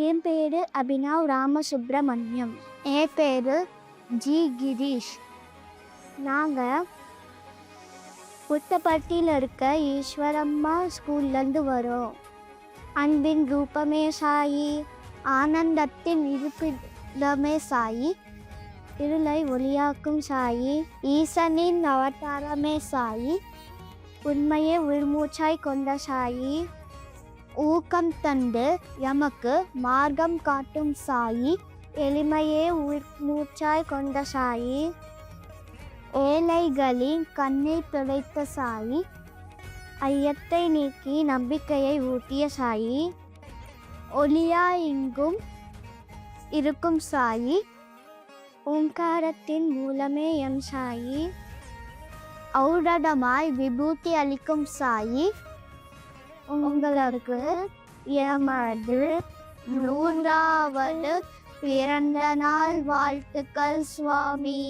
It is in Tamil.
என் பேர் அபினவ் ராமசுப்ரமணியம். என் பேர் ஜி கிரீஷ். நாங்கள் புத்தப்பட்டியில் இருக்க ஈஸ்வரம்மா ஸ்கூல்லேருந்து வரோம். அன்பின் ரூபமே சாயி, ஆனந்தத்தின் இருப்பிடமே சாயி, இருளை ஒளியாக்கும் சாயி, ஈசனின் அவதாரமே சாயி, உண்மையை உள்மூச்சாய் கொண்ட சாயி, ஊக்கம் தந்து எமக்கு மார்க்கம் காட்டும் சாயி, எளிமையே உள்மூச்சாய் கொண்ட சாயி, ஏழைகளின் கண்ணை துடைத்த சாயி, ஐயத்தை நீக்கி நம்பிக்கையை ஊட்டிய சாயி, ஒளியாய் இங்கும் இருக்கும் சாயி, ஓங்காரத்தின் மூலமே எம் சாயி, ஔடதமாய் விபூதி அளிக்கும் சாயி, உங்களுக்கு எமது 100வது பிறந்த நாள் வாழ்த்துக்கள் சுவாமி.